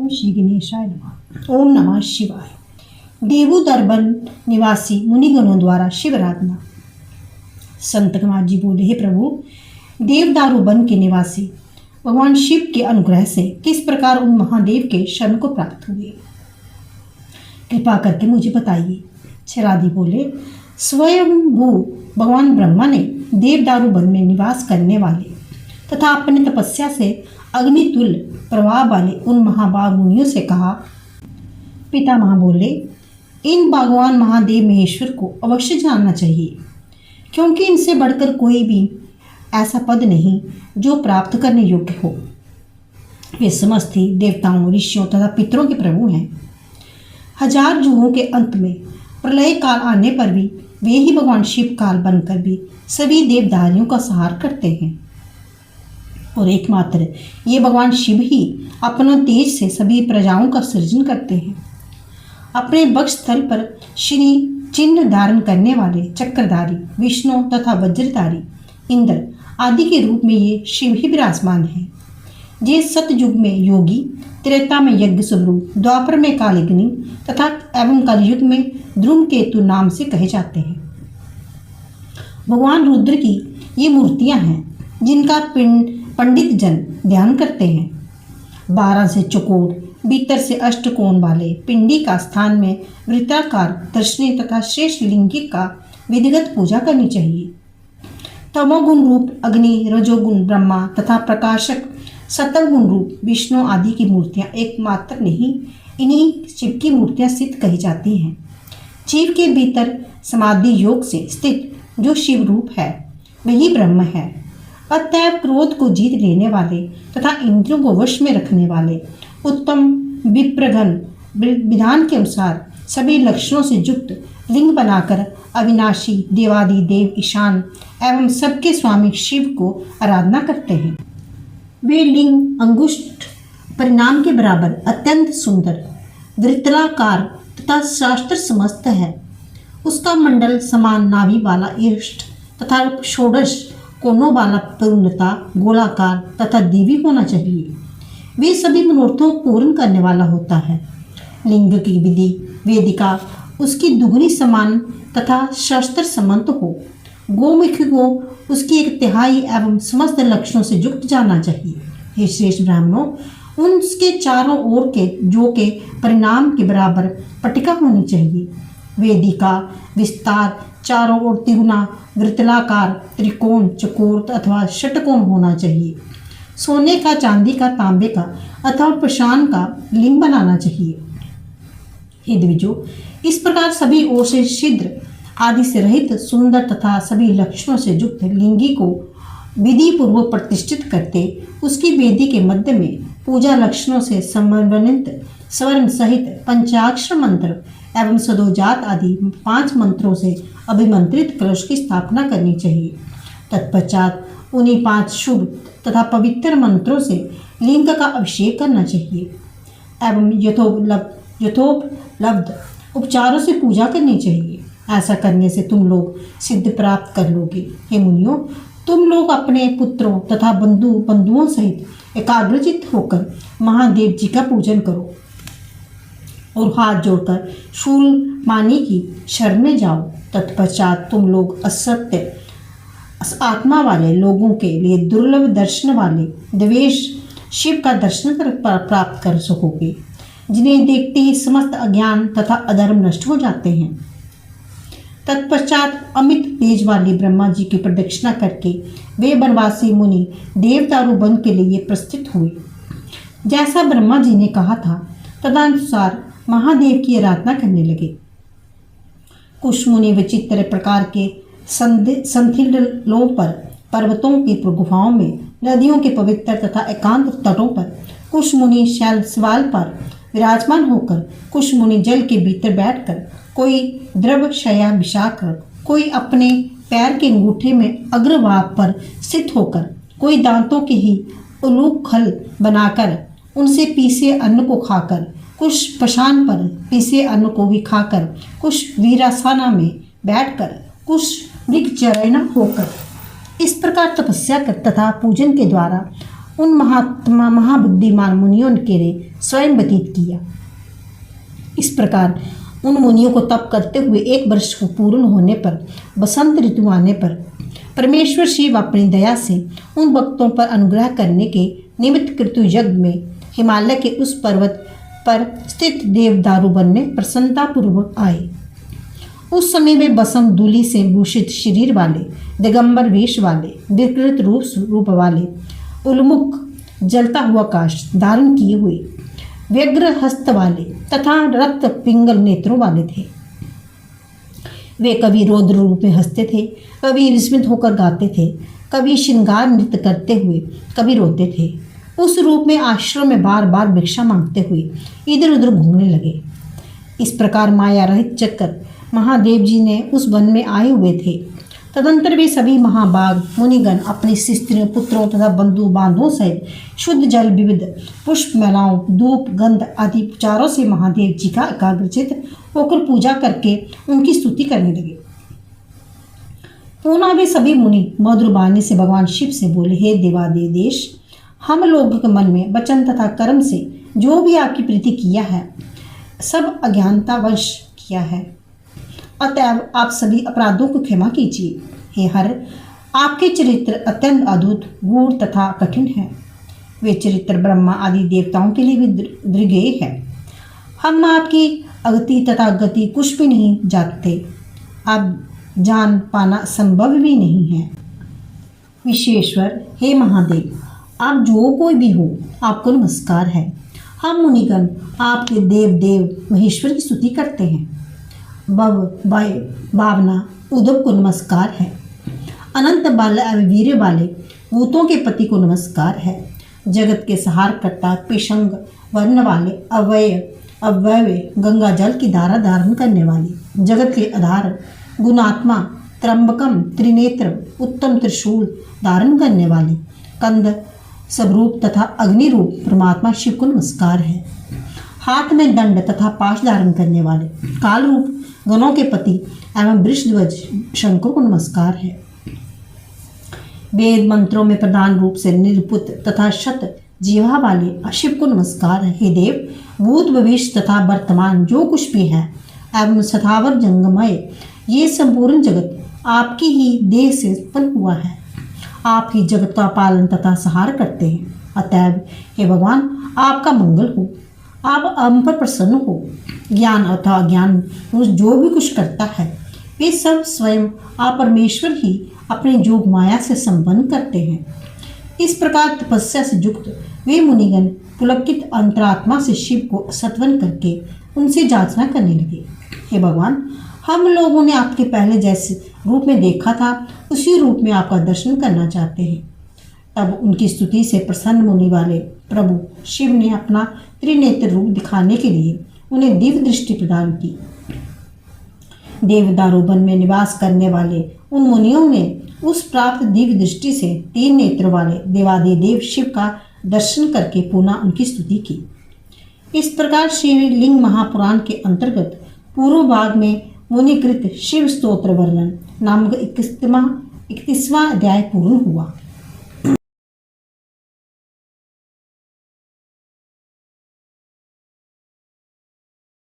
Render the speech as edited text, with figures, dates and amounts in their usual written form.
ओम श्री गणेशाय नमः। ओम नमः शिवाय। देवोदरबन निवासी मुनिगणों द्वारा शिवराधना। संत कुमार जी बोले, हे प्रभु, देवदारू वन के निवासी भगवान शिव के अनुग्रह से किस प्रकार उन महादेव के शरण को प्राप्त हुए, कृपा करके मुझे बताइए। शराधी बोले, स्वयंभू भगवान ब्रह्मा ने देवदारू वन में निवास करने वाले तथा अपनी तपस्या से अग्नितुल्य प्रवाह वाले उन महाभाग मुनियों से कहा। पितामह बोले, इन भगवान महादेव महेश्वर को अवश्य जानना चाहिए, क्योंकि इनसे बढ़कर कोई भी ऐसा पद नहीं जो प्राप्त करने योग्य हो। वे समस्त ही देवताओं, ऋषियों तथा पितरों के प्रभु हैं। हजार युगों के अंत में प्रलय काल आने पर भी वे ही भगवान शिव काल बनकर भी सभी देवदारियों का सहार करते हैं और एकमात्र ये भगवान शिव ही अपना तेज से सभी प्रजाओं का सृजन करते हैं। अपने वक्ष स्थल पर श्री चिन्ह धारण करने वाले चक्रधारी विष्णु तथा वज्रधारी इंद्र आदि के रूप में ये शिव ही विराजमान है। ये सतयुग में योगी, त्रेता में यज्ञ स्वरूप, द्वापर में कालिग्नि तथा एवं कलयुग में धूमकेतु नाम से कहे जाते हैं। भगवान रुद्र की ये मूर्तियां हैं जिनका पंडित जन ध्यान करते हैं। 12 से चौकोर, भीतर से अष्टकोण वाले पिंडी का स्थान में वृत्ताकार, दर्शनी तथा शेष लिंगी का विधिगत पूजा करनी चाहिए। तमोगुण रूप अग्नि, रजोगुण ब्रह्मा तथा प्रकाशक सतगुण रूप विष्णु आदि की मूर्तियां एकमात्र नहीं, इन्हीं शिव की मूर्तियां सिद्ध कही जाती हैं। शिव के भीतर समाधि योग से स्थित जो शिव रूप है वही ब्रह्म है। अतएव क्रोध को जीत लेने वाले तथा इंद्रियों को वश में रखने वाले उत्तम विप्रघन विधान के अनुसार सभी लक्षणों से युक्त लिंग बनाकर अविनाशी देवादि देव ईशान एवं सबके स्वामी शिव को आराधना करते हैं। वे लिंग अंगुष्ठ परिणाम के बराबर अत्यंत सुंदर, वृत्ताकार तथा शास्त्र समस्त है। उसका मंडल समान नाभि वाला इष्ट तथा षोडश कोनों वाला पूर्णता गोलाकार तथा दिव्य होना चाहिए। वे सभी मनोरथों को पूर्ण करने वाला होता है। लिंग की विधि वेदिका उसकी दुगनी समान तथा शास्त्र सम्मत हो। गोमुख को उसकी 1/3 एवं समस्त लक्षणों से युक्त जाना चाहिए। हे श्रेष्ठ ब्राह्मणों, उसके चारों ओर के जो के परिणाम के बराबर पटिका होनी चाहिए। वेदिका विस्तार चारों ओर तिगुना, वृत्ताकार, त्रिकोण, चकोर अथवा षटकोण होना चाहिए। सोने का, चांदी का, तांबे का अथवा प्रशान का लिंग बनाना चाहिए। हे द्विजों, इस प्रकार सभी ओर से छिद्र आदि से रहित सुंदर तथा सभी लक्षणों से युक्त लिंगी को विधि पूर्वक प्रतिष्ठित करते उसकी वेदी के मध्य में पूजा लक्षणों से समन्वित स्वर्ण सहित पंचाक्षर मंत्र एवं सदोजात आदि 5 मंत्रों से अभिमंत्रित कलश की स्थापना करनी चाहिए। तत्पश्चात उन्हीं 5 शुभ तथा पवित्र मंत्रों से लिंग का अभिषेक करना चाहिए एवं यथोपलब्ध उपचारों से पूजा करनी चाहिए। ऐसा करने से तुम लोग सिद्ध प्राप्त कर लोगे। हे मुनियों, तुम लोग अपने पुत्रों तथा बंधुओं सहित एकाग्रचित्त होकर महादेव जी का पूजन करो और हाथ जोड़कर शूल मानी की शरण में जाओ। तत्पश्चात तुम लोग असत्य आत्मा वाले लोगों के लिए दुर्लभ दर्शन वाले द्वेष शिव का दर्शन प्राप्त कर सकोगे, जिन्हें देखते ही समस्त अज्ञान तथा अधर्म नष्ट हो जाते हैं। तत्पश्चात अमित तेज वाले ब्रह्मा जी की प्रदक्षिणा करके वे वनवासी मुनि देवदारू वन के लिए प्रस्थित हुए। जैसा ब्रह्मा जी ने कहा था तदनुसार महादेव की आराधना करने लगे। कुछ मुनि विचित्र प्रकार के संथिलों पर, पर्वतों की गुफाओं में, नदियों के पवित्र तथा एकांत तटों पर, कुछ मुनि शैल शिवाल पर विराजमान होकर, कुछ मुनि जल के भीतर बैठकर, कोई द्रव शया बिछाकर, कोई अपने पैर के अंगूठे में अग्रभाग पर स्थित होकर, कोई दांतों के ही उलूक खल बनाकर उनसे पीसे अन्न को खाकर, कुछ पशान पर पीसे अन्न को भी खाकर, कुछ वीरासना में बैठकर, कुछ मृगचरण होकर, इस प्रकार तपस्या कर तथा पूजन के द्वारा उन महात्मा महाबुद्धिमान मुनियों के ने स्वयं व्यतीत किया। इस प्रकार उन मुनियों को तप करते हुए 1 वर्ष को पूर्ण होने पर बसंत ऋतु आने पर परमेश्वर शिव अपनी दया से उन भक्तों पर अनुग्रह करने के निमित्त कृतु यज्ञ में हिमालय के उस पर्वत पर स्थित देवदारू वन में प्रसन्नतापूर्वक आए। उस समय वे बसंत दूली से भूषित शरीर वाले, दिगंबर वेश वाले, विकृत रूप वाले, उन्मुख जलता हुआ काश धारण किए हुए, व्यग्र हस्त वाले तथा रक्त पिंगल नेत्रों वाले थे। वे कभी रौद्र रूप में हंसते थे, कभी विस्मित होकर गाते थे, कभी श्रृंगार नृत्य करते हुए, कभी रोते थे। उस रूप में आश्रम में बार बार भिक्षा मांगते हुए इधर उधर घूमने लगे। इस प्रकार माया रहित चक्कर महादेव जी ने उस वन में आए हुए थे। तदंतर वे सभी महाभाग मुनिगण अपनी स्त्रियों, पुत्रों तथा बंधु बांधवों सहित शुद्ध जल, विविध पुष्प मालाओं, धूप, गंध आदि उपचारों से महादेव जी का एकाग्रचित होकर पूजा करके उनकी स्तुति करने लगे। पुनः वे सभी मुनि मधुर वाणी से भगवान शिव से बोले, हे देवादिदेश, हम लोगों के मन में वचन तथा कर्म से जो भी आपकी प्रीति किया है, सब अज्ञानतावश किया है। अतएव आप सभी अपराधों को क्षमा कीजिए। हे हर, आपके चरित्र अत्यंत अद्भुत, गूढ़ तथा कठिन है। वे चरित्र ब्रह्मा आदि देवताओं के लिए भी दृढ़ है। हम आपकी अगति तथा गति कुछ भी नहीं जानते, आप जान पाना संभव भी नहीं है। विश्वेश्वर, हे महादेव, आप जो कोई भी हो, आपको नमस्कार है। हम मुनिगण आपके देव देव महेश्वर की स्तुति करते हैं। भावना उद्धव को नमस्कार है। अनंत बाल वीर्य वाले भूतों के पति को नमस्कार है। जगत के सहार करता पेशंग वर्ण वाले अव्यय गंगा जल की धारा धारण करने वाले, जगत के आधार गुणात्मा त्र्यंबकम त्रिनेत्र उत्तम त्रिशूल धारण करने वाले, कंद स्वरूप तथा अग्नि रूप परमात्मा शिव को नमस्कार है। हाथ में दंड तथा पाश धारण करने वाले काल रूप गणों के पति एवं वृषध्वज शंकर को नमस्कार है। वेद मंत्रों में प्रधान रूप से निरपुत तथा शत जीवा वाले शिव को नमस्कार है। हे देव, भूत भविष्य तथा वर्तमान जो कुछ भी है एवं सथावर जंगमय, ये संपूर्ण जगत आपकी ही देह से उत्पन्न हुआ है। आप ही जगत का पालन तथा सहार करते हैं। अतएव हे भगवान, आपका मंगल हो, आप हम पर प्रसन्न हो। ज्ञान अथवा अज्ञान जो भी कुछ करता है, वे सब स्वयं आप परमेश्वर ही अपने जोग माया से संपन्न करते हैं। इस प्रकार तपस्या से युक्त वे मुनिगण पुलकित अंतरात्मा से शिव को सत्वन करके उनसे जांचना करने लगे। हे भगवान, हम लोगों ने आपके पहले जैसे रूप में देखा था, उसी रूप में आपका दर्शन करना चाहते हैं। तब उनकी स्तुति से प्रसन्न मुनि वाले प्रभु शिव ने अपना त्रिनेत्र रूप दिखाने के लिए उन्हें दिव्य दृष्टि प्रदान की। देवदारू वन में निवास करने वाले उन मुनियों ने उस प्राप्त दिव्य दृष्टि से 3 नेत्र वाले देवादिदेव शिव का दर्शन करके पुनः उनकी स्तुति की। इस प्रकार शिवलिंग महापुराण के अंतर्गत पूर्व भाग में मुनिकृत शिव स्तोत्र वर्णन नामक 31वां अध्याय पूर्ण हुआ।